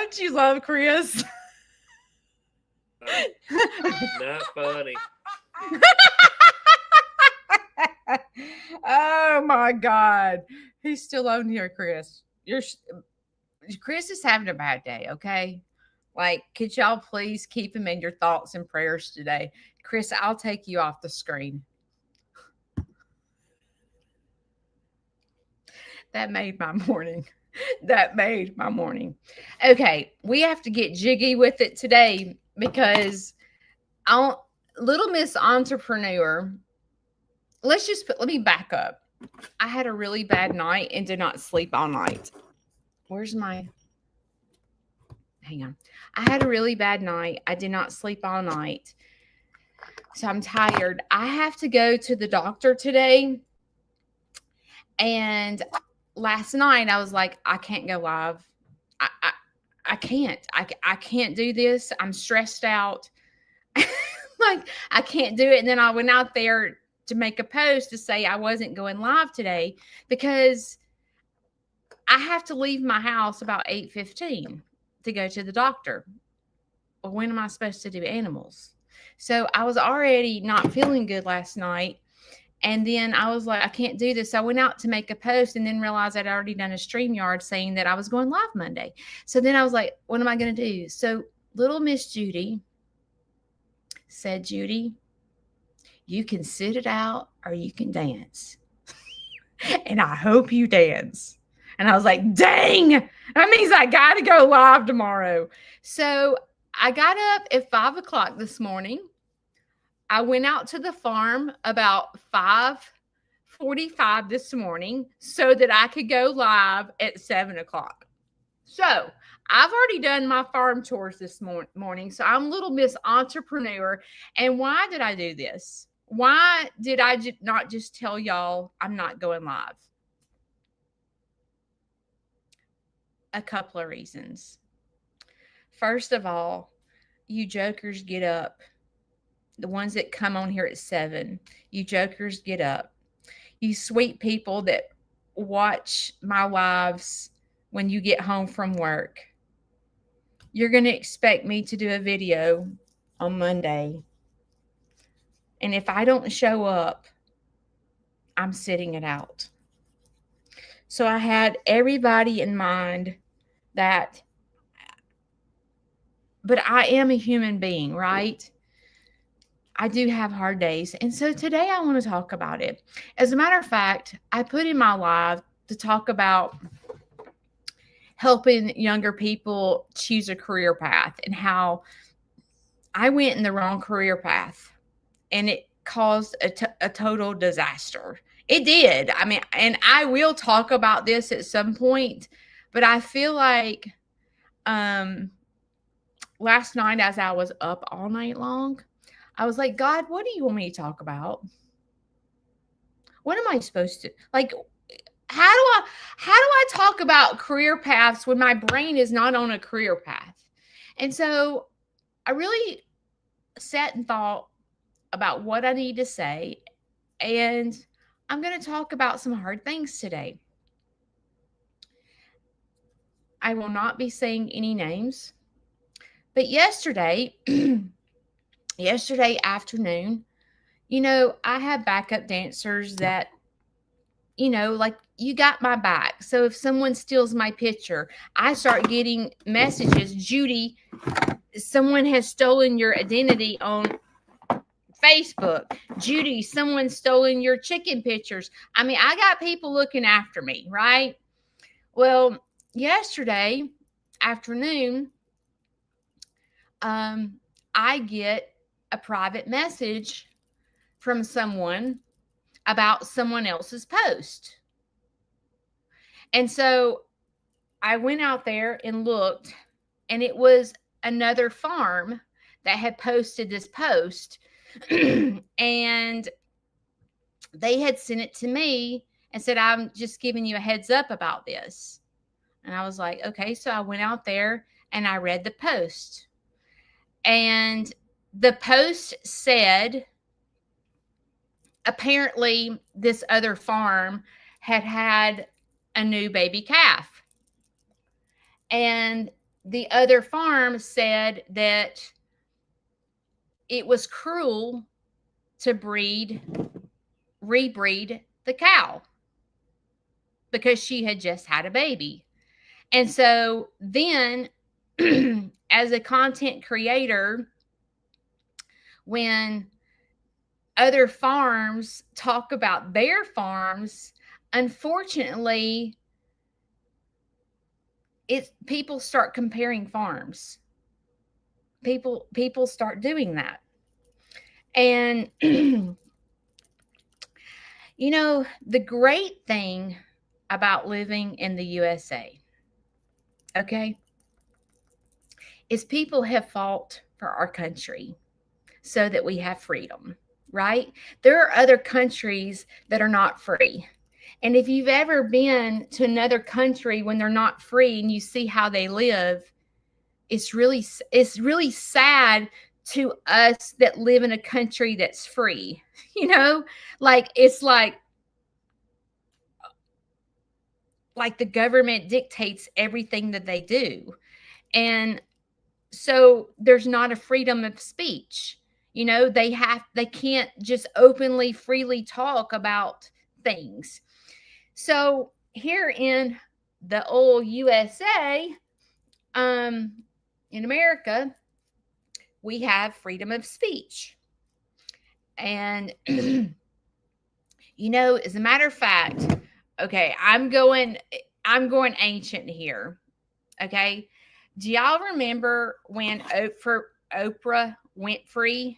Don't you love Chris? Not funny. Oh my God. He's still on here, Chris. Chris is having a bad day, okay? Like, could y'all please keep him in your thoughts and prayers today? Chris, I'll take you off the screen. That made my morning. That made my morning. Okay, we have to get jiggy with it today because I Little Miss Entrepreneur. Let me back up. I had a really bad night and did not sleep all night. Where's my hang on. I had a really bad night. I did not sleep all night. So I'm tired. I have to go to the doctor today. And last night I was like, I can't go live. I I, I can't. I can't do this. I'm stressed out. Like I can't do it. And then I went out there to make a post to say I wasn't going live today because I have to leave my house about 8:15 to go to the doctor. Well, when am I supposed to do animals? So I was already not feeling good last night. And then I was like, I can't do this. So I went out to make a post and then realized I'd already done a StreamYard saying that I was going live Monday. So then I was like, what am I going to do? So little Miss Judy said, Judy, you can sit it out or you can dance. And I hope you dance. And I was like, dang, that means I got to go live tomorrow. So I got up at 5 o'clock this morning. I went out to the farm about 5:45 this morning so that I could go live at 7 o'clock. So I've already done my farm chores this morning. So I'm Little Miss Entrepreneur. And why did I do this? Why did I not just tell y'all I'm not going live? A couple of reasons. First of all, you jokers get up. The ones that come on here at 7, you jokers get up. You sweet people that watch my lives when you get home from work. You're going to expect me to do a video on Monday. And if I don't show up, I'm sitting it out. So I had everybody in mind that, but I am a human being, right? I do have hard days. And so today I want to talk about it. As a matter of fact, I put in my live to talk about helping younger people choose a career path and how I went in the wrong career path and it caused a total disaster. It did. I mean, and I will talk about this at some point, but I feel like last night as I was up all night long, I was like, God, what do you want me to talk about? What am I supposed to like? How do I talk about career paths when my brain is not on a career path? And so I really sat and thought about what I need to say, and I'm going to talk about some hard things today. I will not be saying any names, but yesterday afternoon, I have backup dancers that, like you got my back. So if someone steals my picture, I start getting messages, Judy, someone has stolen your identity on Facebook. Judy, someone's stolen your chicken pictures. I mean, I got people looking after me, right? Well, yesterday afternoon, I get a private message from someone about someone else's post. And so I went out there and looked, and it was another farm that had posted this post. And they had sent it to me and said, I'm just giving you a heads up about this. And I was like, okay. So I went out there and I read the post. And the post said, apparently this other farm had a new baby calf. And the other farm said that it was cruel to rebreed the cow because she had just had a baby. And so then, as a content creator, when other farms talk about their farms, unfortunately, people start comparing farms. People start doing that. And the great thing about living in the USA, okay, is people have fought for our country so that we have freedom, right? There are other countries that are not free. And if you've ever been to another country when they're not free and you see how they live, it's really sad to us that live in a country that's free. Like it's like the government dictates everything that they do. And so there's not a freedom of speech. They can't just openly freely talk about things. So here in the old USA, in America, we have freedom of speech. And as a matter of fact, okay, I'm going ancient here. Okay. Do y'all remember when Oprah Winfrey?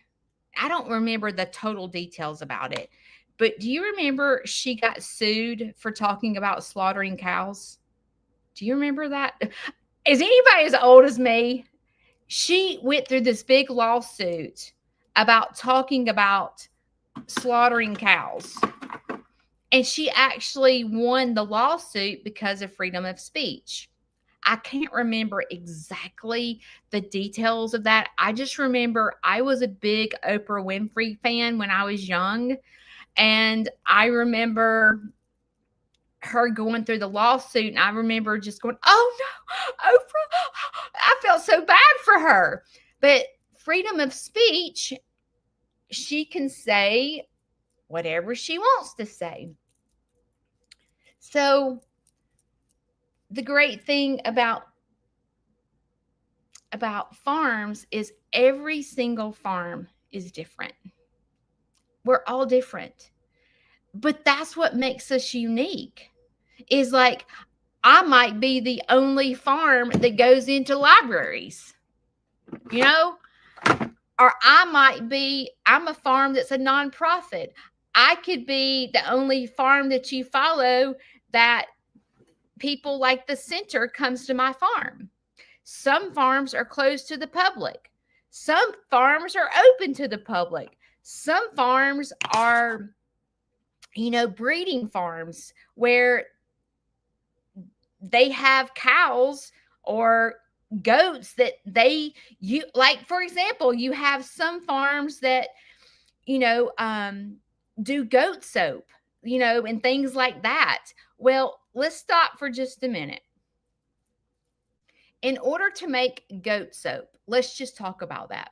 I don't remember the total details about it, but do you remember she got sued for talking about slaughtering cows? Do you remember that? Is anybody as old as me? She went through this big lawsuit about talking about slaughtering cows. And she actually won the lawsuit because of freedom of speech. I can't remember exactly the details of that. I just remember I was a big Oprah Winfrey fan when I was young. And I remember her going through the lawsuit. And I remember just going, oh no, Oprah. I felt so bad for her. But freedom of speech, she can say whatever she wants to say. So the great thing about farms is every single farm is different. We're all different. But that's what makes us unique. Is like I might be the only farm that goes into libraries. Or I'm a farm that's a nonprofit. I could be the only farm that you follow that people like the center comes to my farm. Some farms are closed to the public. Some farms are open to the public. Some farms are, breeding farms where they have cows or goats that like, for example, you have some farms that, do goat soap, and things like that. Well, let's stop for just a minute. In order to make goat soap, let's just talk about that.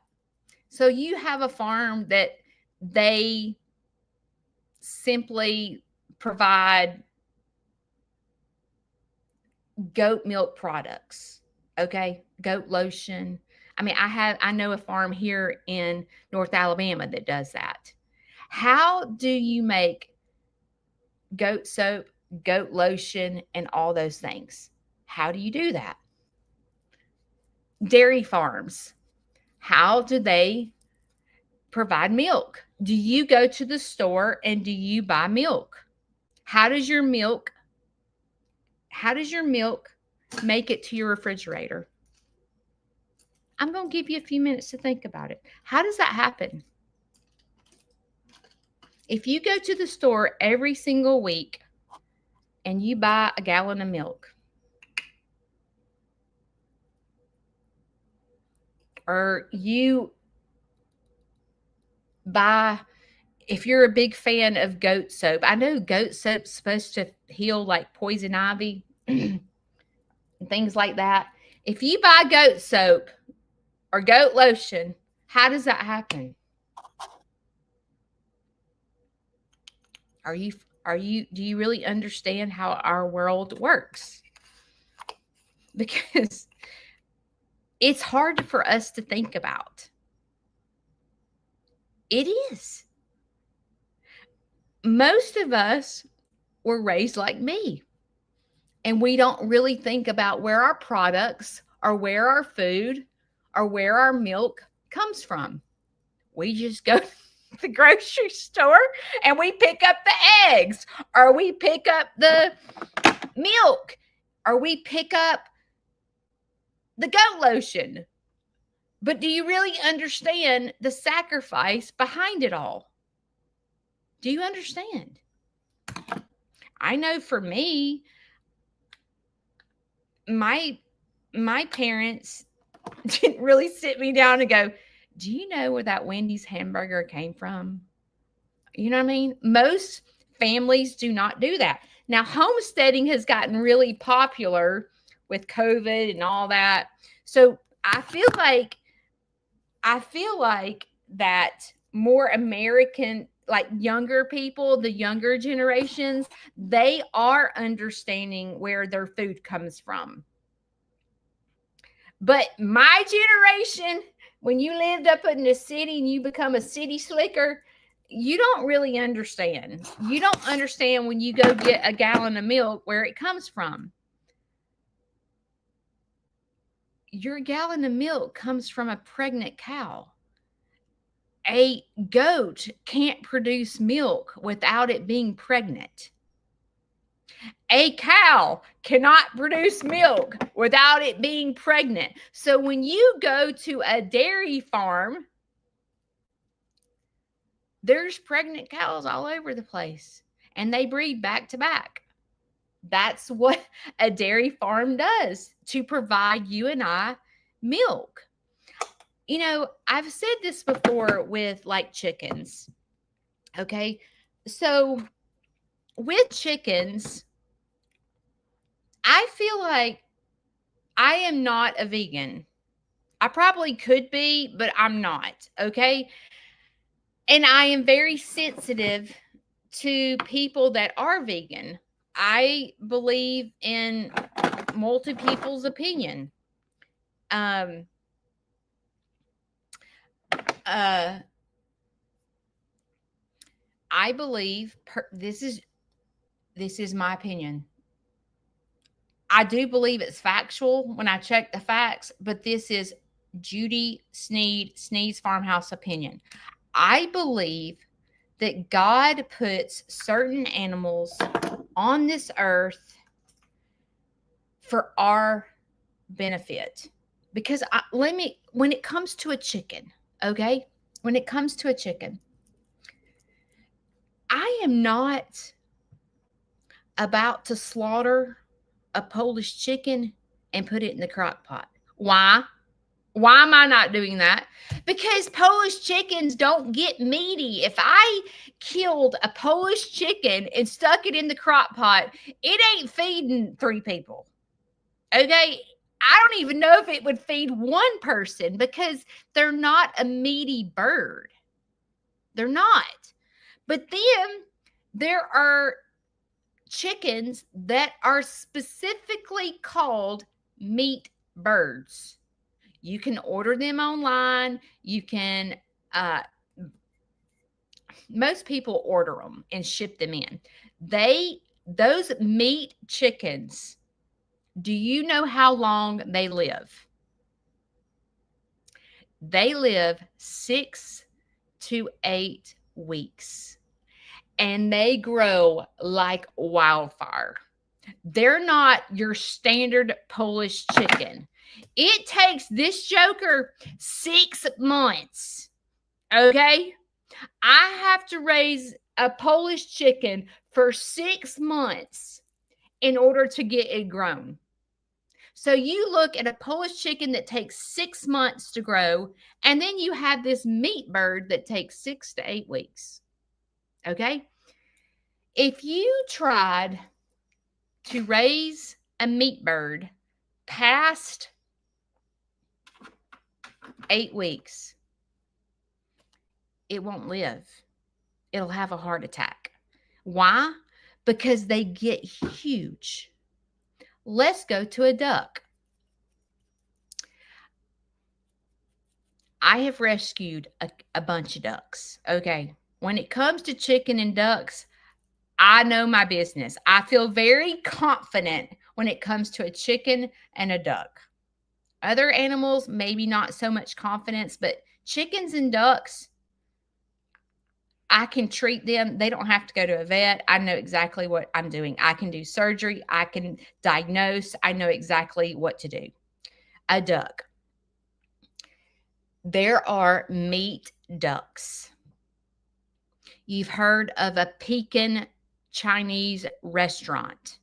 So you have a farm that they simply provide goat milk products, okay? Goat lotion. I mean, I know a farm here in North Alabama that does that. How do you make goat soap, goat lotion, and all those things? How do you do that? Dairy farms, how do they provide milk? Do you go to the store and do you buy milk? How does your milk make it to your refrigerator? I'm going to give you a few minutes to think about it. How does that happen? If you go to the store every single week and you buy a gallon of milk, or you buy, if you're a big fan of goat soap, I know goat soap's supposed to heal like poison ivy and things like that. If you buy goat soap or goat lotion, how does that happen? Do you really understand how our world works? Because it's hard for us to think about. It is. Most of us were raised like me, and we don't really think about where our products or where our food or where our milk comes from. We just go to the grocery store and we pick up the eggs, or we pick up the milk, or we pick up the goat lotion. But do you really understand the sacrifice behind it all? Do you understand? I know for me, my parents didn't really sit me down and go, "Do you know where that Wendy's hamburger came from?" You know what I mean? Most families do not do that. Now, homesteading has gotten really popular with COVID and all that. So I feel like that more American, like younger people, the younger generations, they are understanding where their food comes from. But my generation, when you lived up in the city and you become a city slicker, you don't really understand. You don't understand when you go get a gallon of milk where it comes from. Your gallon of milk comes from a pregnant cow. A goat can't produce milk without it being pregnant. A cow cannot produce milk without it being pregnant. So when you go to a dairy farm, there's pregnant cows all over the place, and they breed back to back. That's what a dairy farm does to provide you and I milk. You know, I've said this before with like chickens. Okay. So with chickens, I feel like I am not a vegan. I probably could be, but I'm not. Okay. And I am very sensitive to people that are vegan. I believe in multi people's opinion. Um, uh, I believe this is my opinion. I do believe it's factual when I check the facts, but this is Judy Sneed's farmhouse opinion. I believe that God puts certain animals on this earth for our benefit. Because when it comes to a chicken, okay? When it comes to a chicken, I am not about to slaughter a Polish chicken and put it in the crock pot. Why? Why am I not doing that? Because Polish chickens don't get meaty. If I killed a Polish chicken and stuck it in the crock pot, it ain't feeding 3 people. Okay? I don't even know if it would feed one person because they're not a meaty bird. They're not. But then there are chickens that are specifically called meat birds. You can order them online. You can, most people order them and ship them in. Those meat chickens, do you know how long they live? They live 6 to 8 weeks, and they grow like wildfire. They're not your standard Polish chicken. It takes this joker 6 months. Okay? I have to raise a Polish chicken for 6 months in order to get it grown. So you look at a Polish chicken that takes 6 months to grow, and then you have this meat bird that takes 6 to 8 weeks. Okay? If you tried to raise a meat bird past 8 weeks, it won't live. It'll have a heart attack. Why? Because they get huge. Let's go to a duck. I have rescued a bunch of ducks. Okay. When it comes to chicken and ducks, I know my business. I feel very confident when it comes to a chicken and a duck. Other animals, maybe not so much confidence, but chickens and ducks, I can treat them. They don't have to go to a vet. I know exactly what I'm doing. I can do surgery. I can diagnose. I know exactly what to do. A duck. There are meat ducks. You've heard of a Pekin Chinese restaurant.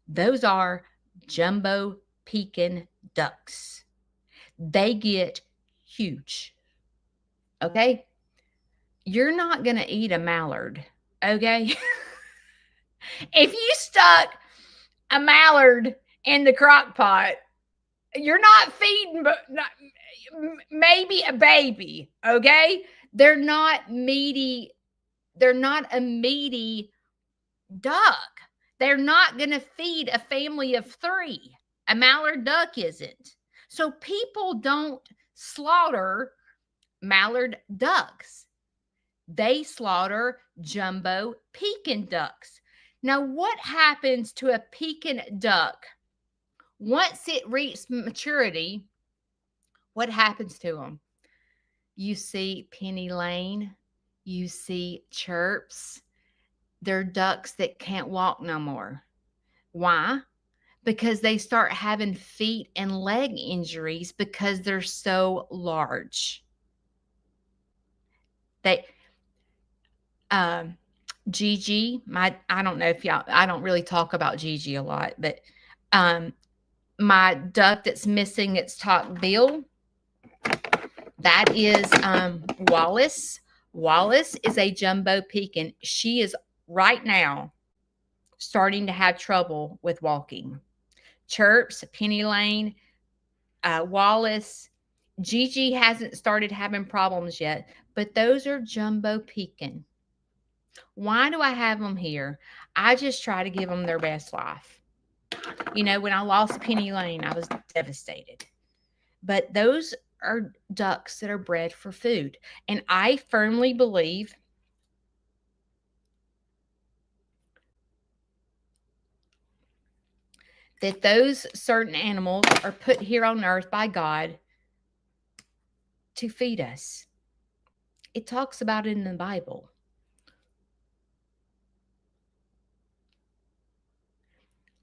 Those are jumbo Pekin ducks. They get huge. Okay? You're not going to eat a mallard. Okay? If you stuck a mallard in the crock pot, you're not feeding but maybe a baby. Okay? They're not meaty. They're not a meaty duck. They're not going to feed a family of 3. A mallard duck isn't. So people don't slaughter mallard ducks. They slaughter jumbo Pekin ducks. Now, what happens to a Pekin duck once it reaches maturity? What happens to them? You see Penny Lane, you see chirps. They're ducks that can't walk no more. Why? Because they start having feet and leg injuries because they're so large. They Gigi, I don't know if y'all, I don't really talk about Gigi a lot, but my duck that's missing its top bill, that is Wallace. Wallace is a jumbo Pekin. She is right now starting to have trouble with walking. Chirps, Penny Lane, Wallace, Gigi hasn't started having problems yet, but those are jumbo Pekin. Why do I have them here? I just try to give them their best life. You know, when I lost Penny Lane, I was devastated. But those are ducks that are bred for food. And I firmly believe that those certain animals are put here on earth by God to feed us. It talks about it in the Bible.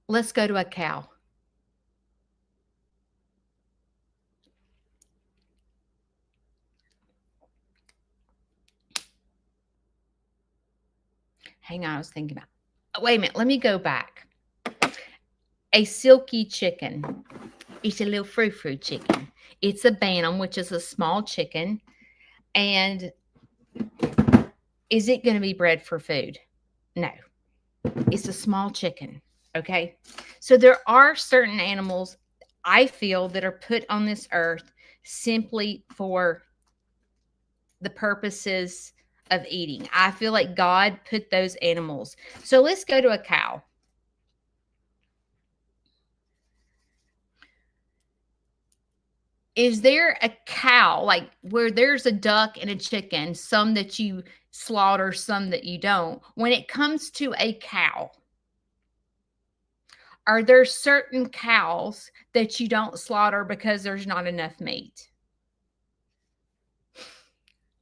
Let's go to a cow. Hang on, I was thinking about. Wait a minute, let me go back. A silky chicken. It's a little frou-frou chicken. It's a bantam, which is a small chicken. And is it going to be bred for food? No. It's a small chicken. Okay. So there are certain animals I feel that are put on this earth simply for the purposes of eating. I feel like God put those animals. So let's go to a cow. Is there a cow, like where there's a duck and a chicken, some that you slaughter, some that you don't? When it comes to a cow, are there certain cows that you don't slaughter because there's not enough meat?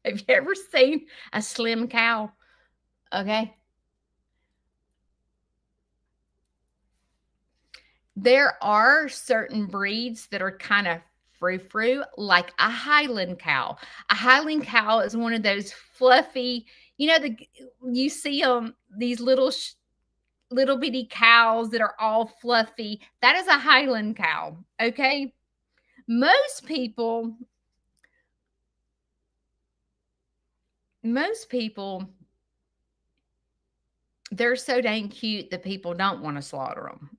Have you ever seen a slim cow? Okay. There are certain breeds that are kind of frou-frou, like a Highland cow. A Highland cow is one of those fluffy, you know, you see them, these little bitty cows that are all fluffy. That is a Highland cow. Okay. Most people, most people, they're so dang cute that people don't want to slaughter them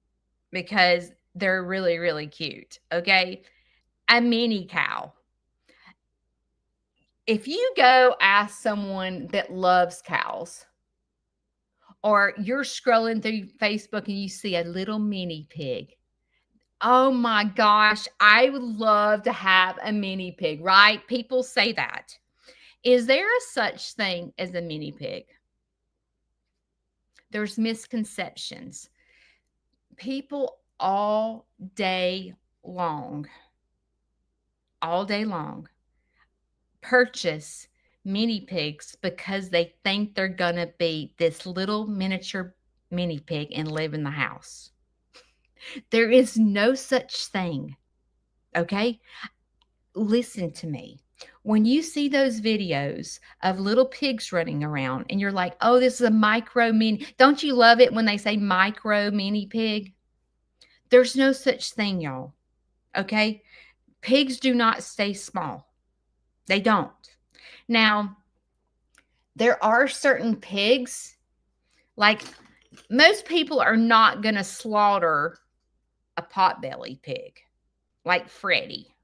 because they're really, really cute. Okay. A mini cow. If you go ask someone that loves cows, or you're scrolling through Facebook and you see a little mini pig, oh my gosh, I would love to have a mini pig, right? People say that. Is there a such thing as a mini pig? There's misconceptions. People day long, all day long, purchase mini pigs because they think they're going to be this little miniature mini pig and live in the house. There is no such thing. Okay. Listen to me. When you see those videos of little pigs running around and you're like, oh, this is a micro mini, don't you love it when they say micro mini pig? There's no such thing, y'all. Okay. Pigs do not stay small. They don't. Now, there are certain pigs, like most people are not going to slaughter a potbelly pig like Freddie.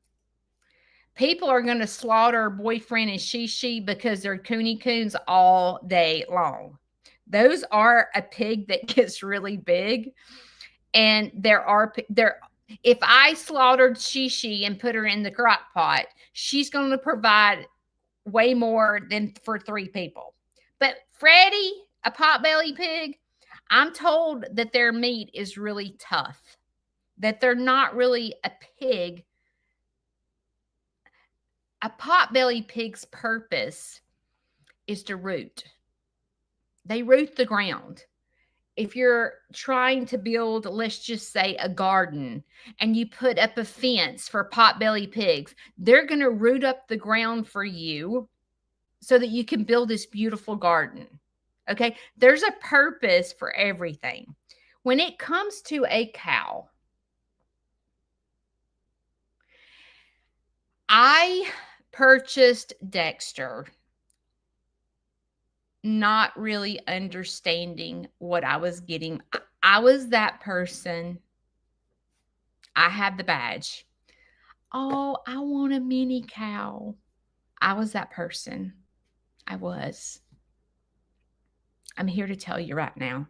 People are going to slaughter boyfriend and she because they're coony coons all day long. Those are a pig that gets really big. And there, if I slaughtered she and put her in the crock pot, she's going to provide way more than for 3 people. But Freddie, a potbelly pig, I'm told that their meat is really tough, that they're not really a pig. A potbelly pig's purpose is to root. They root the ground. If you're trying to build, let's just say, a garden, and you put up a fence for potbelly pigs, they're going to root up the ground for you so that you can build this beautiful garden. Okay? There's a purpose for everything. When it comes to a cow, I purchased Dexter not really understanding what I was getting. I was that person. I had the badge. Oh, I want a mini cow. I was that person. I was. I'm here to tell you right now.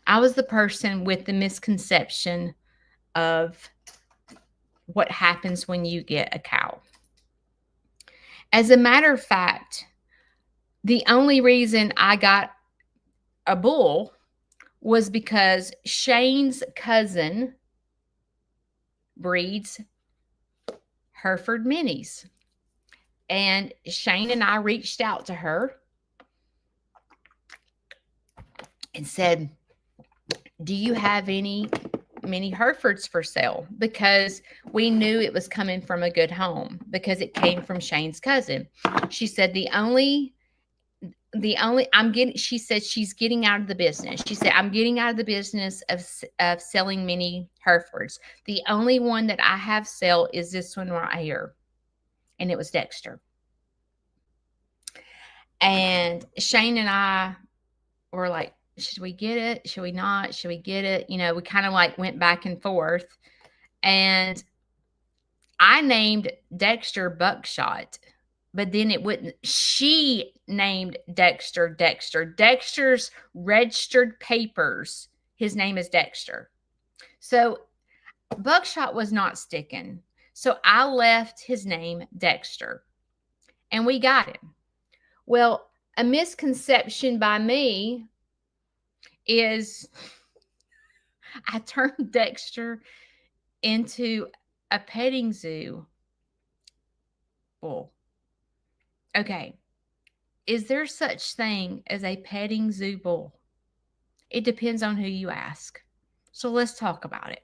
I was the person with the misconception of what happens when you get a cow. As a matter of fact, the only reason I got a bull was because Shane's cousin breeds Hereford minis. And Shane and I reached out to her and said, do you have any mini Herefords for sale? Because we knew it was coming from a good home because it came from Shane's cousin. She said she said she's getting out of the business. She said, I'm getting out of the business of selling mini Herefords. The only one that I have sell is this one right here. And it was Dexter. And Shane and I were like, should we get it? Should we not? Should we get it? You know, we kind of like went back and forth. And I named Dexter Buckshot, but then it wouldn't. She named Dexter. Dexter's registered papers, his name is Dexter. So Buckshot was not sticking. So I left his name Dexter. And we got him. Well, a misconception by me is I turned Dexter into a petting zoo bull. Okay. Is there such thing as a petting zoo bull? It depends on who you ask. So let's talk about it.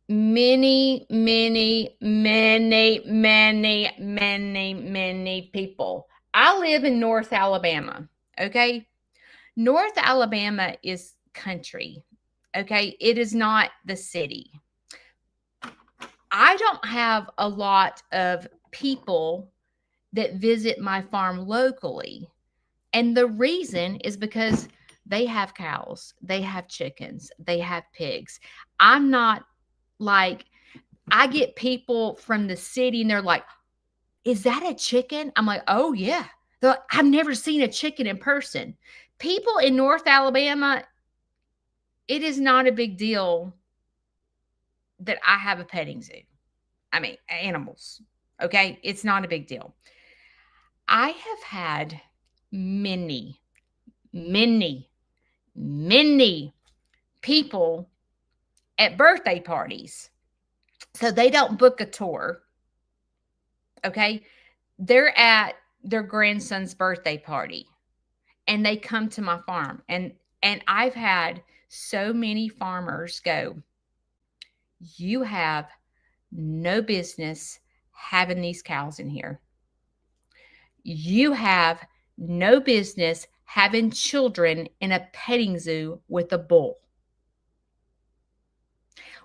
Many people. I live in North Alabama. Okay. North Alabama is country. Okay. It is not the city. I don't have a lot of people that visit my farm locally. And the reason is because they have cows, they have chickens, they have pigs. I'm not like, I get people from the city and they're like, is that a chicken? I'm like, oh, yeah. They're like, I've never seen a chicken in person. People in North Alabama, it is not a big deal that I have a petting zoo. I mean, animals. Okay. It's not a big deal. I have had many, many, many people at birthday parties. So they don't book a tour. Okay. They're at their grandson's birthday party and they come to my farm. And I've had so many farmers go, you have no business having these cows in here. You have no business having children in a petting zoo with a bull.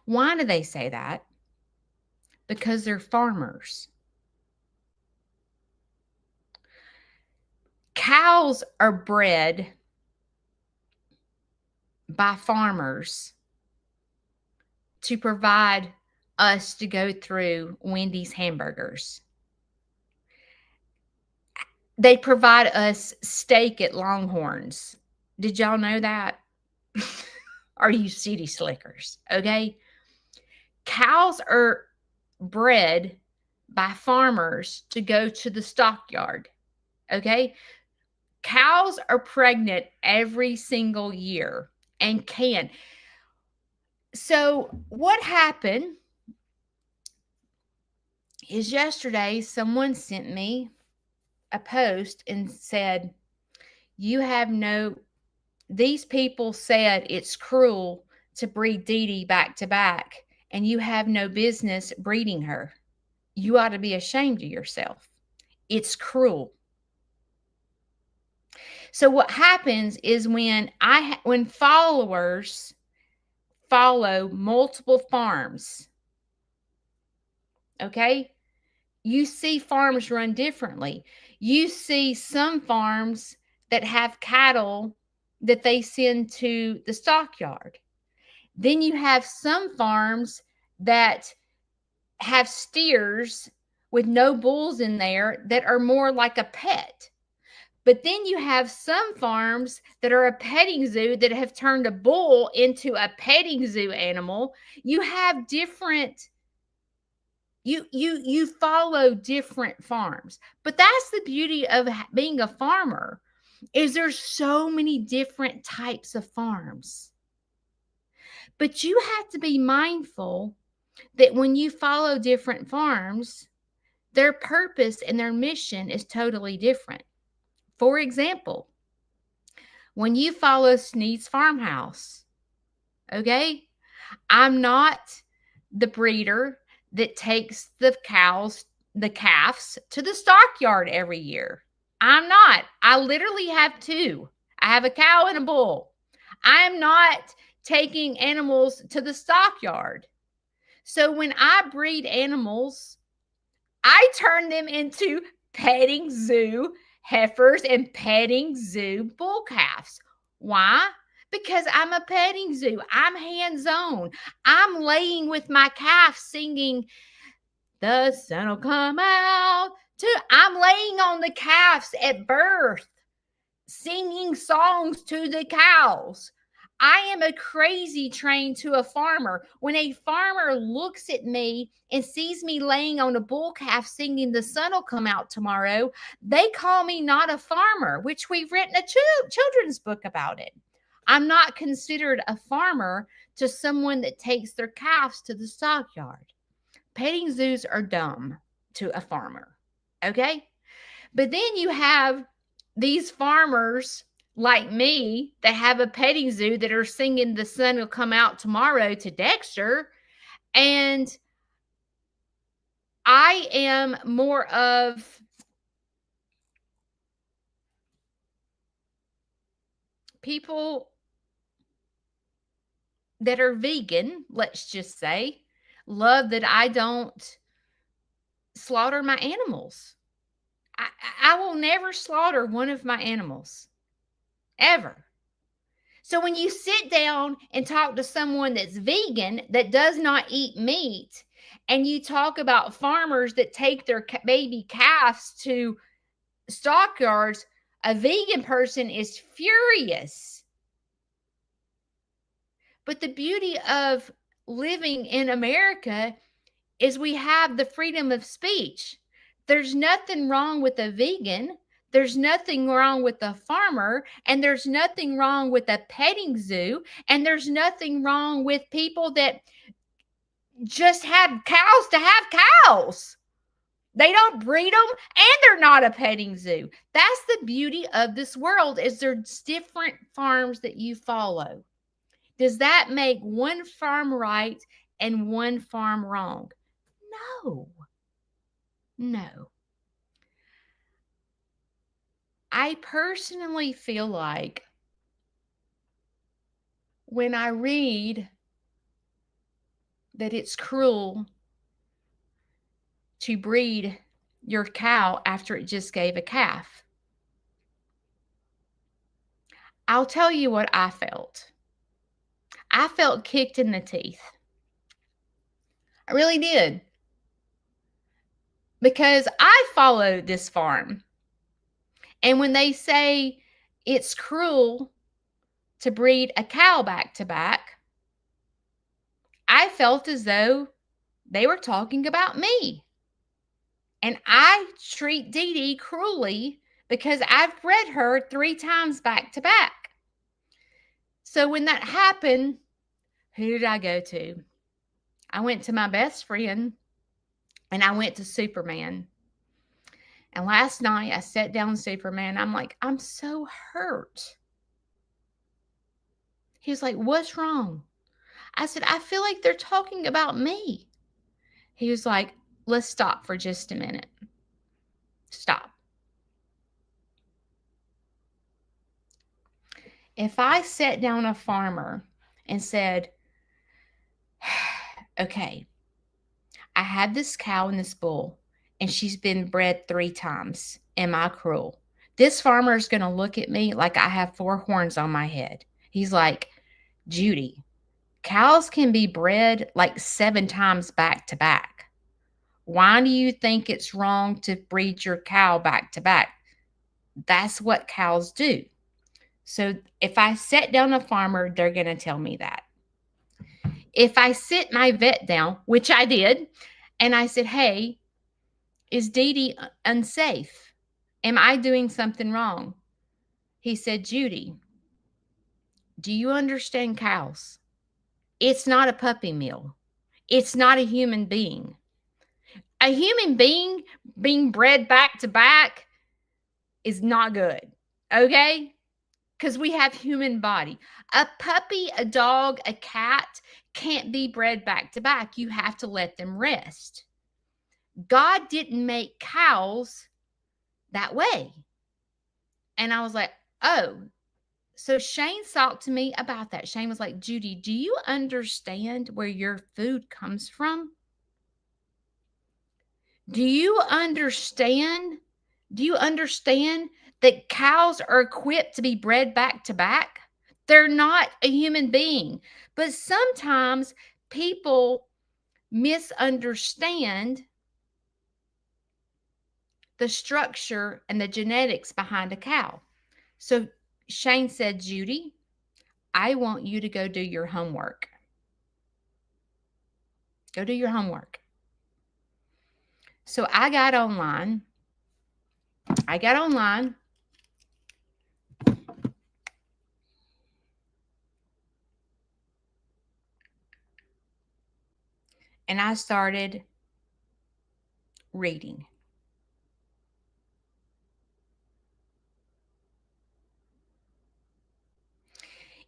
Why do they say that? Because they're farmers. Cows are bred by farmers to provide us to go through Wendy's hamburgers. They provide us steak at Longhorns. Did y'all know that? Are you city slickers? Okay. Cows are bred by farmers to go to the stockyard. Okay. Cows are pregnant every single year and can. So, what happened is yesterday someone sent me a post and said, these people said it's cruel to breed Dee Dee back to back, and you have no business breeding her. You ought to be ashamed of yourself. It's cruel. So what happens is when followers follow multiple farms, okay, you see farms run differently. You see some farms that have cattle that they send to the stockyard. Then you have some farms that have steers with no bulls in there that are more like a pet. But then you have some farms that are a petting zoo that have turned a bull into a petting zoo animal. You have different, you follow different farms. But that's the beauty of being a farmer, is there's so many different types of farms. But you have to be mindful that when you follow different farms, their purpose and their mission is totally different. For example, when you follow Sneed's Farmhouse, okay, I'm not the breeder that takes the calves to the stockyard every year. I'm not. I literally have two. I have a cow and a bull. I am not taking animals to the stockyard. So when I breed animals, I turn them into petting zoo heifers and petting zoo bull calves. Why? Because I'm a petting zoo. I'm hands-on. I'm laying with my calf singing, the sun will come out. I'm laying on the calves at birth, singing songs to the cows. I am a crazy train to a farmer. When a farmer looks at me and sees me laying on a bull calf singing the sun will come out tomorrow, they call me not a farmer, which we've written a children's book about it. I'm not considered a farmer to someone that takes their calves to the stockyard. Petting zoos are dumb to a farmer, okay? But then you have these farmers like me that have a petting zoo that are singing the sun will come out tomorrow to Dexter. And I am more of people that are vegan, let's just say, love that I don't slaughter my animals. I will never slaughter one of my animals, ever. So when you sit down and talk to someone that's vegan, that does not eat meat, And you talk about farmers that take their baby calves to stockyards, a vegan person is furious. But the beauty of living in America is we have the freedom of speech. There's nothing wrong with a vegan. There's nothing wrong with a farmer, and there's nothing wrong with a petting zoo, and there's nothing wrong with people that just have cows to have cows. They don't breed them, and they're not a petting zoo. That's the beauty of this world, is there's different farms that you follow. Does that make one farm right and one farm wrong? No. No. I personally feel like when I read that it's cruel to breed your cow after it just gave a calf, I'll tell you what I felt. I felt kicked in the teeth. I really did. Because I follow this farm. And when they say it's cruel to breed a cow back to back, I felt as though they were talking about me. And I treat Dee Dee cruelly because I've bred her 3 times back to back. So when that happened, who did I go to? I went to my best friend, and I went to Superman. And last night I sat down with Superman. I'm like, I'm so hurt. He was like, what's wrong? I said, I feel like they're talking about me. He was like, let's stop for just a minute. Stop. If I sat down a farmer and said, okay, I had this cow and this bull, and she's been bred 3 times. Am I cruel? This farmer is going to look at me like I have 4 horns on my head. He's like, Judy, cows can be bred like 7 times back to back. Why do you think it's wrong to breed your cow back to back? That's what cows do. So if I set down a farmer, they're going to tell me that. If I sit my vet down, which I did, and I said, hey, is Dee Dee unsafe? Am I doing something wrong? He said, Judy, do you understand cows? It's not a puppy mill. It's not a human being. A human being being bred back to back is not good, okay? Because we have human body. A puppy, a dog, a cat can't be bred back to back. You have to let them rest. God didn't make cows that way. And I was like, oh. So Shane talked to me about that. Shane was like, Judy, do you understand where your food comes from? Do you understand? Do you understand that cows are equipped to be bred back to back? They're not a human being. But sometimes people misunderstand the structure and the genetics behind a cow. So Shane said, Judy, I want you to go do your homework. Go do your homework. So I got online. And I started reading.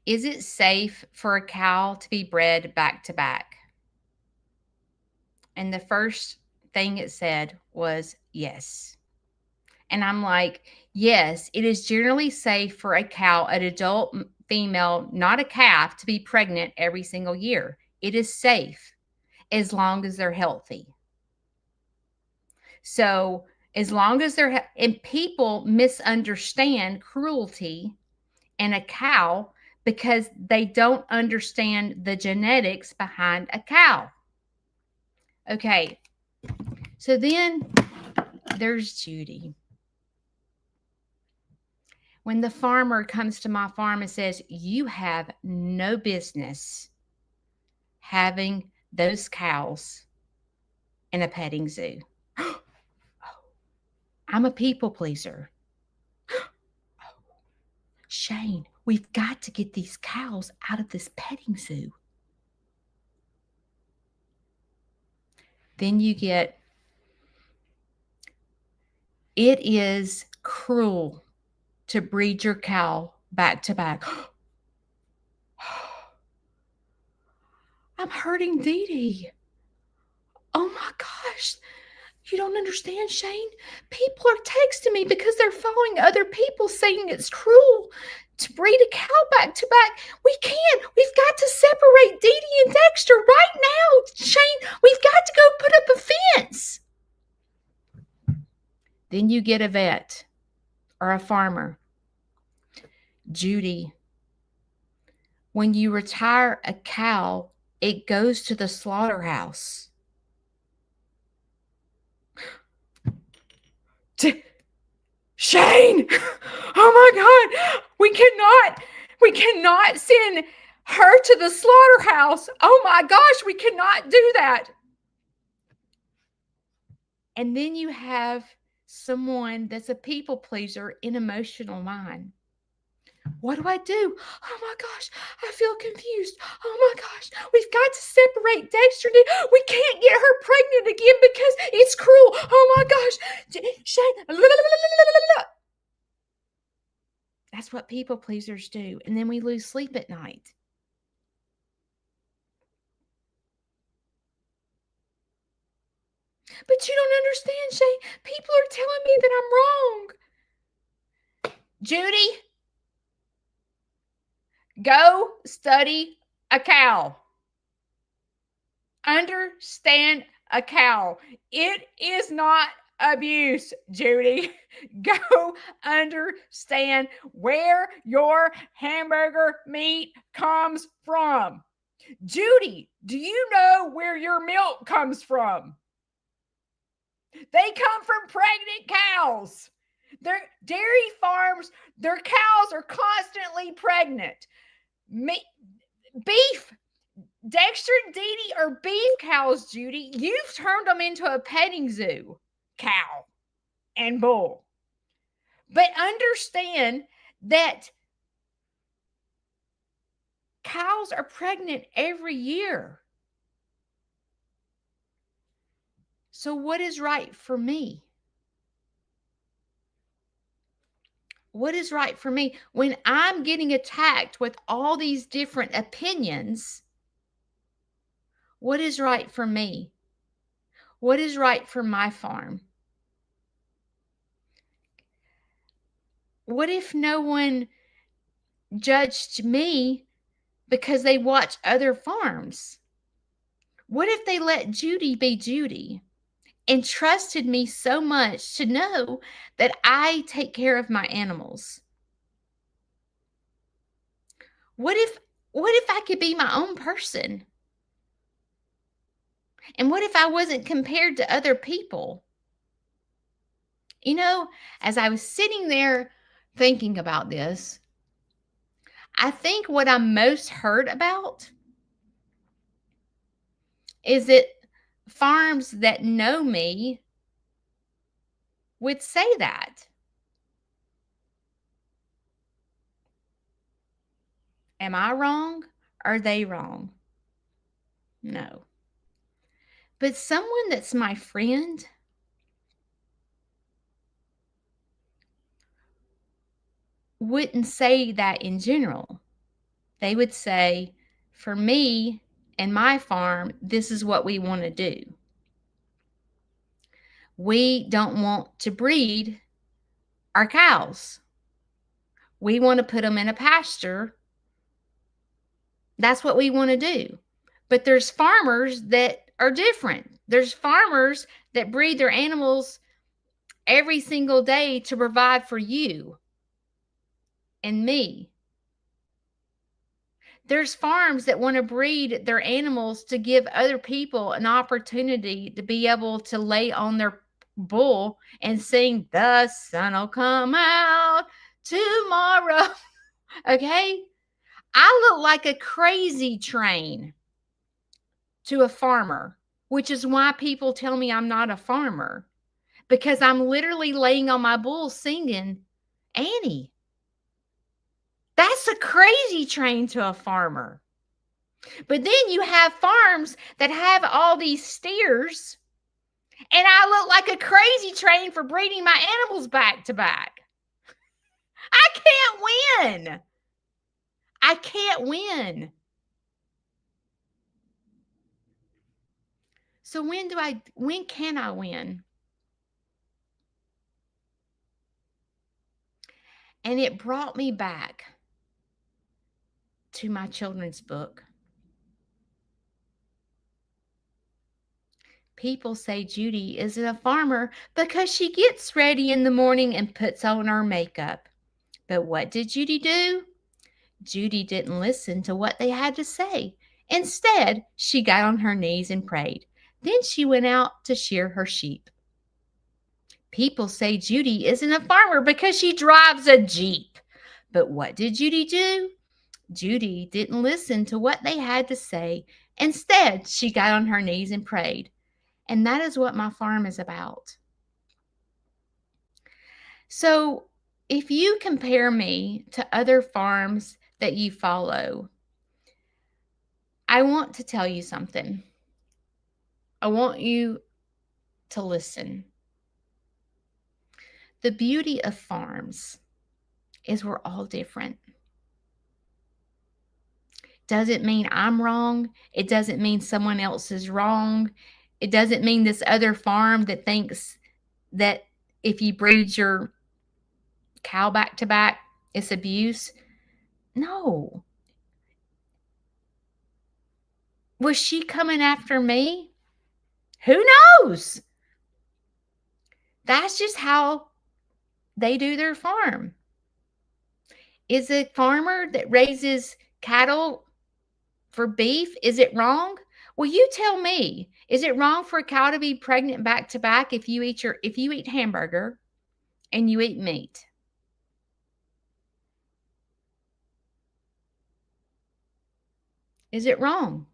Is it safe for a cow to be bred back to back? And the first thing it said was yes. And I'm like, yes, it is generally safe for a cow, an adult female, not a calf, to be pregnant every single year. It is safe as long as they're healthy. So as long as they're, and people misunderstand cruelty in a cow because they don't understand the genetics behind a cow. Okay. So then there's Judy. When the farmer comes to my farm and says, "You have no business having those cows in a petting zoo." I'm a people pleaser. Shane, we've got to get these cows out of this petting zoo. Then you get, it is cruel to breed your cow back to back. I'm hurting Dee Dee. Oh my gosh. You don't understand, Shane. People are texting me because they're following other people saying it's cruel to breed a cow back to back. We can't. We've got to separate Dee Dee and Dexter right now, Shane. We've got to go put up a fence. Then you get a vet or a farmer. Judy, when you retire a cow, it goes to the slaughterhouse. Shane, oh my God, we cannot send her to the slaughterhouse. Oh my gosh, we cannot do that. And then you have someone that's a people pleaser in emotional mind. What do I do? Oh my gosh, I feel confused. Oh my gosh, we've got to separate Dexter. We can't get her pregnant again because it's cruel. Oh my gosh, Shane. That's what people pleasers do. And then we lose sleep at night. But you don't understand, Shane. People are telling me that I'm wrong. Judy, go study a cow. Understand a cow. It is not abuse, Judy. Go understand where your hamburger meat comes from. Judy, do you know where your milk comes from? They come from pregnant cows. Their dairy farms, their cows are constantly pregnant. Beef, Dexter and Dee Dee are beef cows, Judy. You've turned them into a petting zoo cow and bull. But understand that cows are pregnant every year. So what is right for me? What is right for me? When I'm getting attacked with all these different opinions, what is right for me? What is right for my farm? What if no one judged me because they watch other farms? What if they let Judy be Judy and trusted me so much to know that I take care of my animals? What if I could be my own person? And what if I wasn't compared to other people? You know, as I was sitting there thinking about this, I think what I'm most hurt about is that farms that know me would say that. Am I wrong? Are they wrong? No. But someone that's my friend wouldn't say that in general. They would say, for me and my farm, this is what we want to do. We don't want to breed our cows. We want to put them in a pasture. That's what we want to do. But there's farmers that are different. There's farmers that breed their animals every single day to provide for you and me. There's farms that want to breed their animals to give other people an opportunity to be able to lay on their bull and sing, "The sun'll come out tomorrow." Okay? I look like a crazy train to a farmer, which is why people tell me I'm not a farmer, because I'm literally laying on my bull singing Annie. That's a crazy train to a farmer. But then you have farms that have all these steers, and I look like a crazy train for breeding my animals back to back. I can't win. I can't win. So when can I win? And it brought me back to my children's book. People say Judy isn't a farmer because she gets ready in the morning and puts on her makeup. But what did Judy do? Judy didn't listen to what they had to say. Instead, she got on her knees and prayed. Then she went out to shear her sheep. People say Judy isn't a farmer because she drives a Jeep. But what did Judy do? Judy didn't listen to what they had to say. Instead, she got on her knees and prayed. And that is what my farm is about. So, if you compare me to other farms that you follow, I want to tell you something. I want you to listen. The beauty of farms is we're all different. Doesn't mean I'm wrong. It doesn't mean someone else is wrong. It doesn't mean this other farm that thinks that if you breed your cow back to back, it's abuse. No. Was she coming after me? Who knows? That's just how they do their farm. Is a farmer that raises cattle for beef, is it wrong? Well, you tell me. Is it wrong for a cow to be pregnant back to back if you eat hamburger and you eat meat? Is it wrong?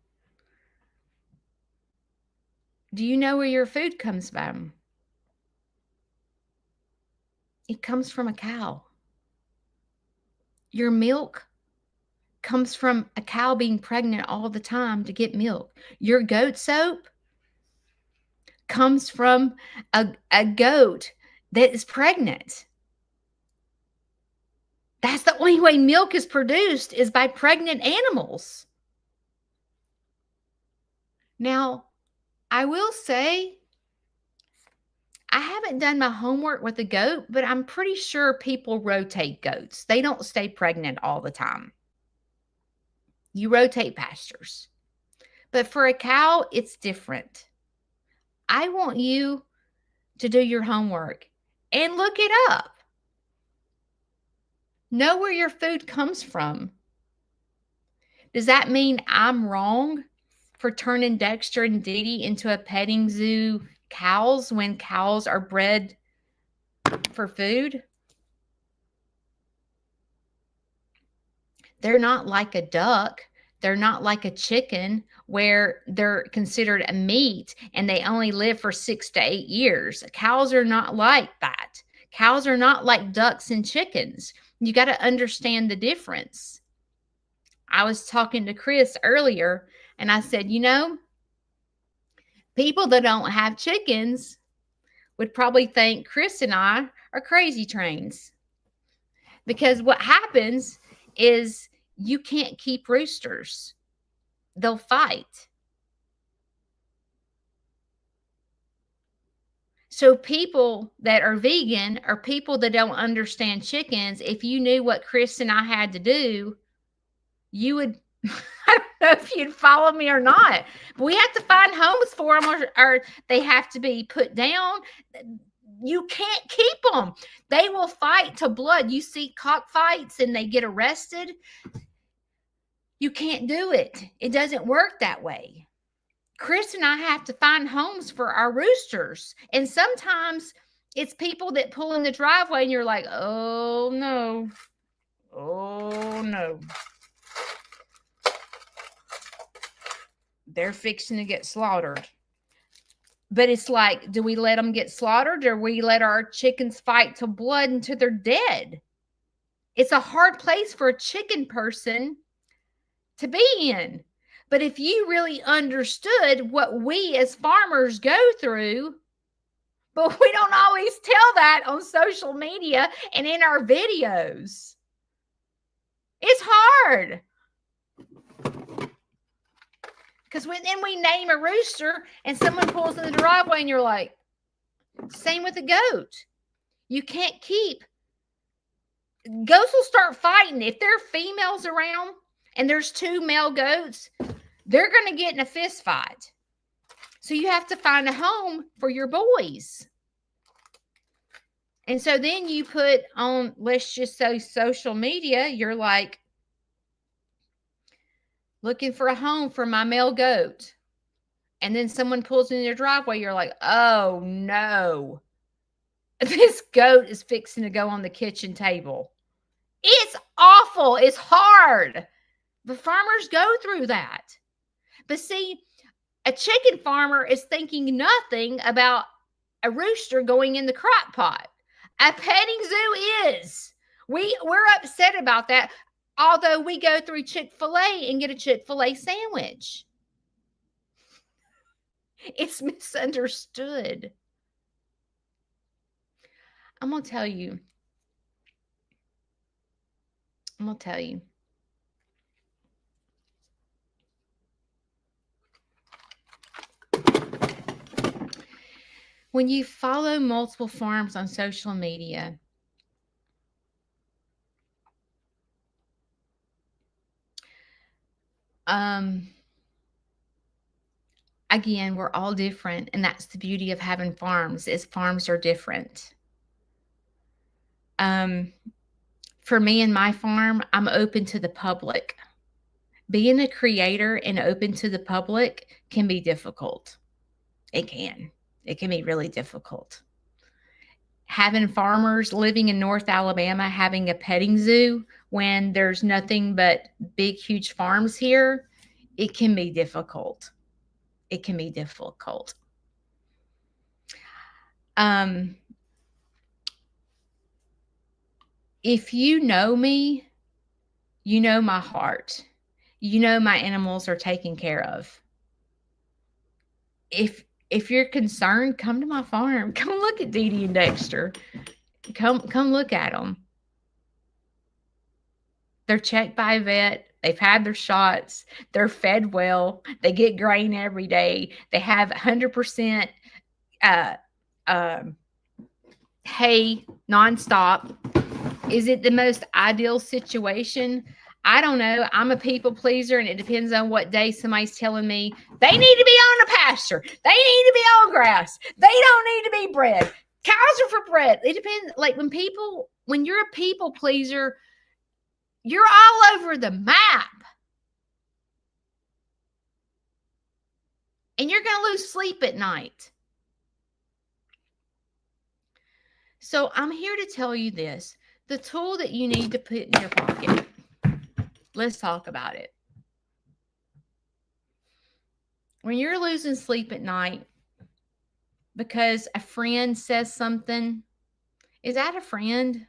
Do you know where your food comes from? It comes from a cow. Your milk comes from a cow being pregnant all the time to get milk. Your goat soap comes from a goat that is pregnant. That's the only way milk is produced, is by pregnant animals. Now, I will say, I haven't done my homework with a goat, but I'm pretty sure people rotate goats. They don't stay pregnant all the time. You rotate pastures. But for a cow, it's different. I want you to do your homework and look it up. Know where your food comes from. Does that mean I'm wrong for turning Dexter and Dee Dee into a petting zoo cows when cows are bred for food? They're not like a duck. They're not like a chicken where they're considered a meat and they only live for 6 to 8 years. Cows are not like that. Cows are not like ducks and chickens. You got to understand the difference. I was talking to Chris earlier and I said, people that don't have chickens would probably think Chris and I are crazy trains. Because what happens is you can't keep roosters. They'll fight. So people that are vegan or people that don't understand chickens, if you knew what Chris and I had to do, you would, I don't know if you'd follow me or not. But we have to find homes for them or they have to be put down. You can't keep them. They will fight to blood. You see cockfights and they get arrested. You can't do it. It doesn't work that way. Chris and I have to find homes for our roosters. And sometimes it's people that pull in the driveway and you're like, oh no. Oh no. They're fixing to get slaughtered. But it's like, do we let them get slaughtered, or we let our chickens fight to blood until they're dead? It's a hard place for a chicken person to be in. But if you really understood what we as farmers go through, but we don't always tell that on social media and in our videos. It's hard. Because then we name a rooster and someone pulls in the driveway and you're like, same with a goat. You can't keep. Goats will start fighting. If there are females around and there's two male goats, they're going to get in a fist fight. So you have to find a home for your boys. And so then you put on, let's just say social media, you're like, looking for a home for my male goat. And then someone pulls in your driveway, you're like, oh no, this goat is fixing to go on the kitchen table. It's awful. It's hard. The farmers go through that. But see, a chicken farmer is thinking nothing about a rooster going in the crock pot. A petting zoo is. We're upset about that, although we go through Chick-fil-A and get a Chick-fil-A sandwich. It's misunderstood. I'm going to tell you. When you follow multiple farms on social media, again, we're all different, and that's the beauty of having farms, is farms are different. For me and my farm, I'm open to the public. Being a creator and open to the public can be difficult. It can be really difficult. Having farmers living in North Alabama, having a petting zoo when there's nothing but big, huge farms here, it can be difficult. It can be difficult. If you know me, you know my heart. You know my animals are taken care of. If you're concerned, come to my farm. Come look at Dee Dee and Dexter. Come look at them. They're checked by a vet. They've had their shots. They're fed well. They get grain every day. They have 100% hay nonstop. Is it the most ideal situation? I don't know. I'm a people pleaser, and it depends on what day somebody's telling me they need to be on the pasture. They need to be on grass. They don't need to be bred. Cows are for bread. It depends. Like when you're a people pleaser, you're all over the map. And you're going to lose sleep at night. So I'm here to tell you this. The tool that you need to put in your pocket. Let's talk about it. When you're losing sleep at night because a friend says something, is that a friend?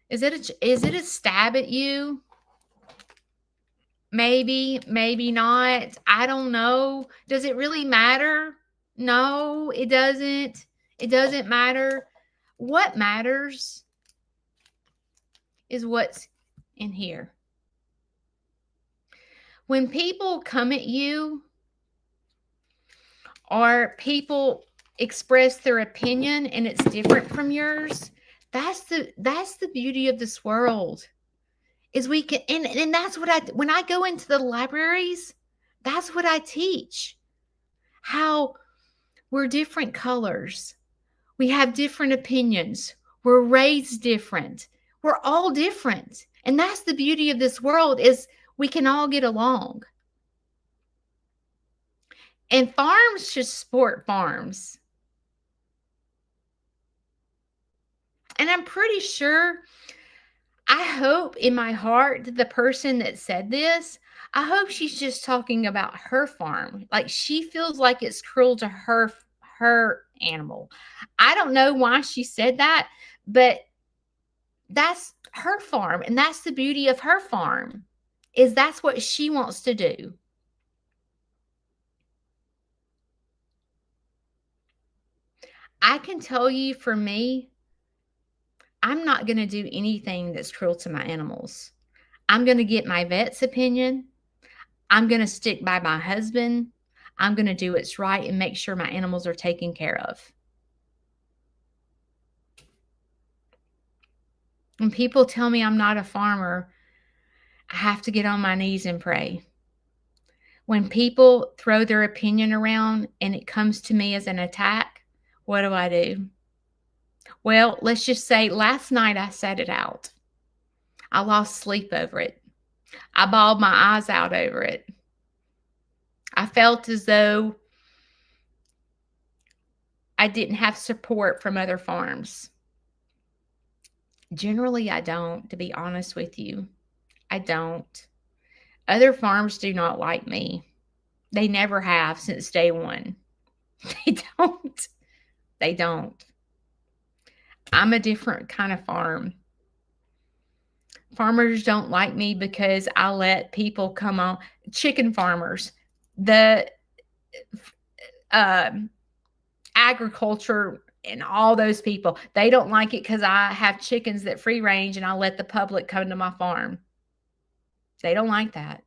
Is it a stab at you? Maybe, maybe not. I don't know. Does it really matter? No, it doesn't. It doesn't matter. What matters is what's in here. When people come at you or people express their opinion and it's different from yours, that's the beauty of this world. Is we can, and that's what when I go into the libraries, that's what I teach. How we're different colors. We have different opinions. We're raised different. We're all different. And that's the beauty of this world, is We can all get along. And farms should support farms. And I'm pretty sure, I hope in my heart that the person that said this, I hope she's just talking about her farm. Like she feels like it's cruel to her animal. I don't know why she said that, but that's her farm and that's the beauty of her farm. Is that's what she wants to do. I can tell you for me, I'm not going to do anything that's cruel to my animals. I'm going to get my vet's opinion. I'm going to stick by my husband. I'm going to do what's right and make sure my animals are taken care of. When people tell me I'm not a farmer, I have to get on my knees and pray. When people throw their opinion around and it comes to me as an attack, what do? Well, let's just say last night I sat it out. I lost sleep over it. I bawled my eyes out over it. I felt as though I didn't have support from other farms. Generally, I don't, to be honest with you. I don't. Other farms do not like me. They never have since day one. They don't. They don't. I'm a different kind of farm. Farmers don't like me because I let people come on. Chicken farmers, the agriculture and all those people, they don't like it because I have chickens that free range and I let the public come to my farm. They don't like that.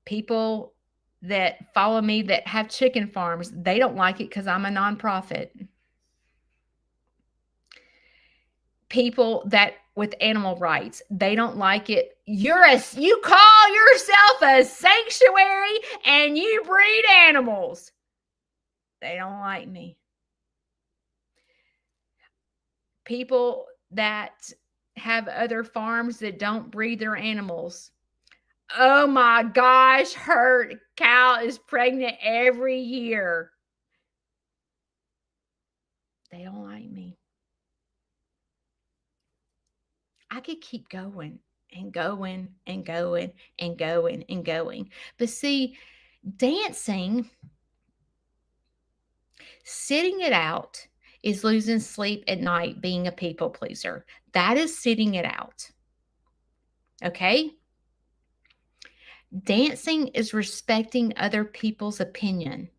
People that follow me that have chicken farms, they don't like it because I'm a nonprofit. People that with animal rights, they don't like it. You call yourself a sanctuary and you breed animals. They don't like me. People that have other farms that don't breed their animals. Oh my gosh, her cow is pregnant every year. They don't like me. I could keep going and going and going and going and going. But see, dancing, sitting it out is losing sleep at night being a people pleaser. That is sitting it out. Okay? Dancing is respecting other people's opinion.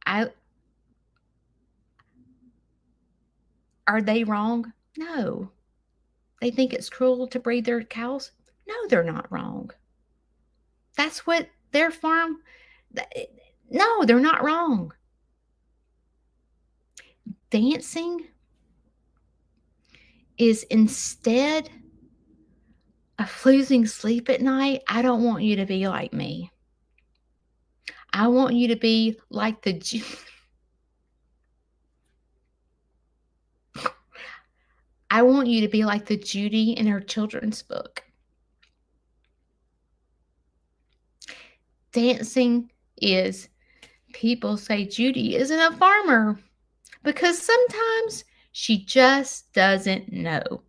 Are they wrong? No. They think it's cruel to breed their cows? No, they're not wrong. That's what their farm. No, they're not wrong. Dancing is instead of losing sleep at night, I don't want you to be like me. I want you to be like I want you to be like the Judy in her children's book. Dancing is, people say Judy isn't a farmer because sometimes she just doesn't know.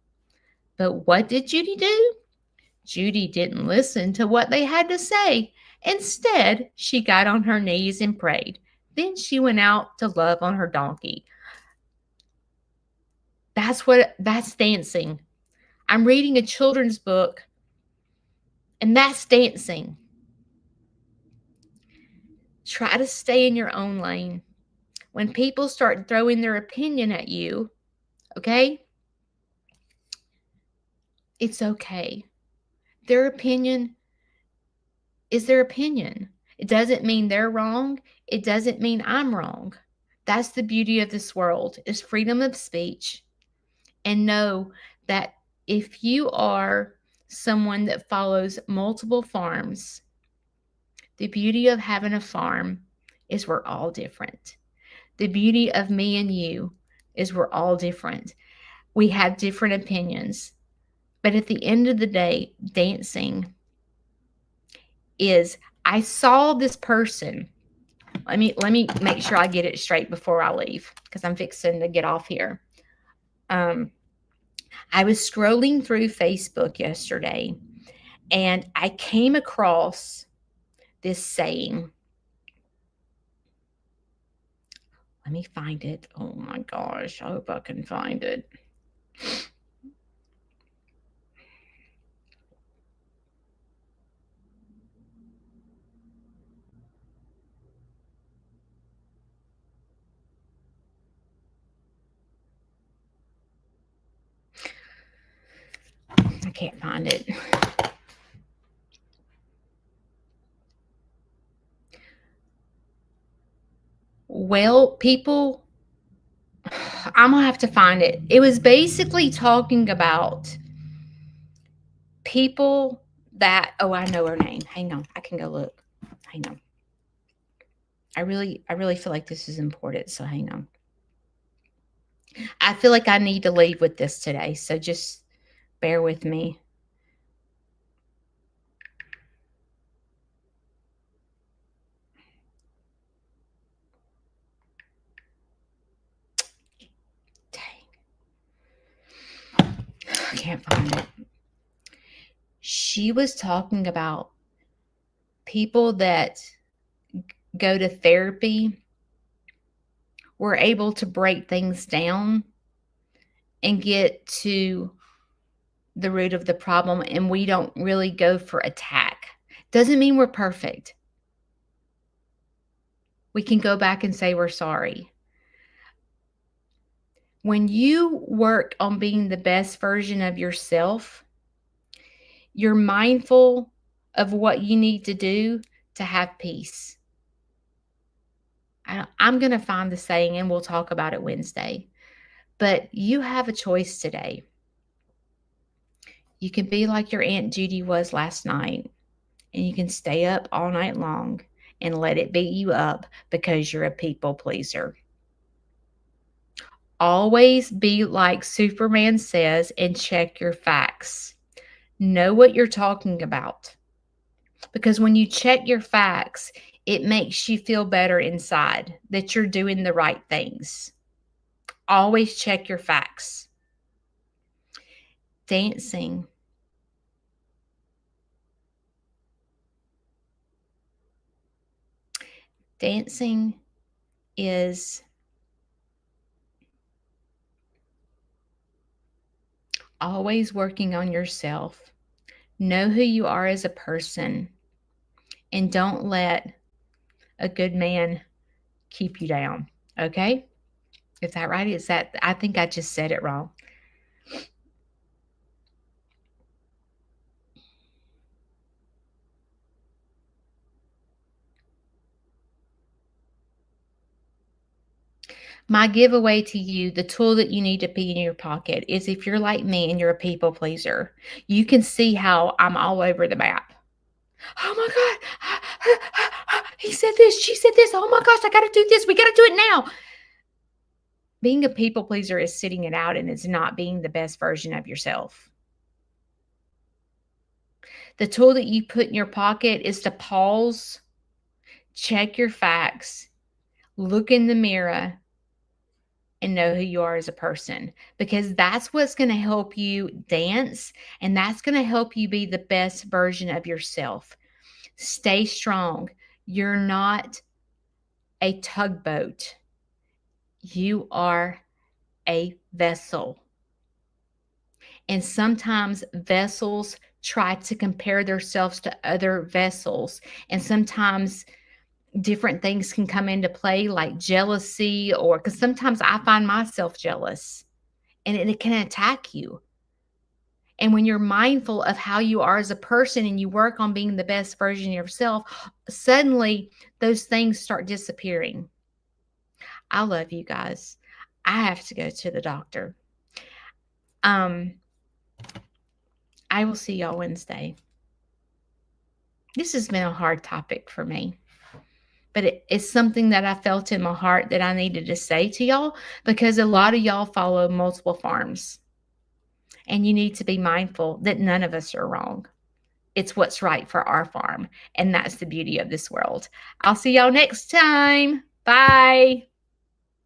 But what did Judy do? Judy didn't listen to what they had to say. Instead, she got on her knees and prayed. Then she went out to love on her donkey. That's dancing. I'm reading a children's book, and that's dancing. Try to stay in your own lane. When people start throwing their opinion at you, okay? It's okay. Their opinion is their opinion. It doesn't mean they're wrong. It doesn't mean I'm wrong. That's the beauty of this world, is freedom of speech. And know that if you are someone that follows multiple farms, the beauty of having a farm is we're all different. The beauty of me and you is we're all different. We have different opinions. But at the end of the day, dancing is, I saw this person. Let me make sure I get it straight before I leave, because I'm fixing to get off here. I was scrolling through Facebook yesterday and I came across this saying. Let me find it. Oh my gosh, I hope I can find it. I can't find it. Well, people, I'm going to have to find it. It was basically talking about people that, oh, I know her name. Hang on. I can go look. Hang on. I really feel like this is important, so hang on. I feel like I need to leave with this today, so just bear with me. I can't find it. She was talking about people that go to therapy were able to break things down and get to the root of the problem, and we don't really go for attack. Doesn't mean we're perfect. We can go back and say we're sorry. When you work on being the best version of yourself, you're mindful of what you need to do to have peace. I'm going to find the saying and we'll talk about it Wednesday. But you have a choice today. You can be like your Aunt Judy was last night, and you can stay up all night long and let it beat you up because you're a people pleaser. Always be like Superman says and check your facts. Know what you're talking about. Because when you check your facts, it makes you feel better inside that you're doing the right things. Always check your facts. Dancing. Dancing is always working on yourself. Know who you are as a person, and don't let a good man keep you down. Okay? Is that right? Is that, I think I just said it wrong. My giveaway to you, the tool that you need to be in your pocket, is if you're like me and you're a people pleaser, you can see how I'm all over the map. Oh my God. He said this. She said this. Oh my gosh, I got to do this. We got to do it now. Being a people pleaser is sitting it out, and it's not being the best version of yourself. The tool that you put in your pocket is to pause, check your facts, look in the mirror, and know who you are as a person, because that's what's going to help you dance, and that's going to help you be the best version of yourself. Stay strong. You're not a tugboat. You are a vessel. And sometimes vessels try to compare themselves to other vessels, and sometimes different things can come into play, like jealousy, or because sometimes I find myself jealous and it can attack you. And when you're mindful of how you are as a person and you work on being the best version of yourself, suddenly those things start disappearing. I love you guys. I have to go to the doctor. I will see y'all Wednesday. This has been a hard topic for me, but it's something that I felt in my heart that I needed to say to y'all, because a lot of y'all follow multiple farms, and you need to be mindful that none of us are wrong. It's what's right for our farm. And that's the beauty of this world. I'll see y'all next time. Bye.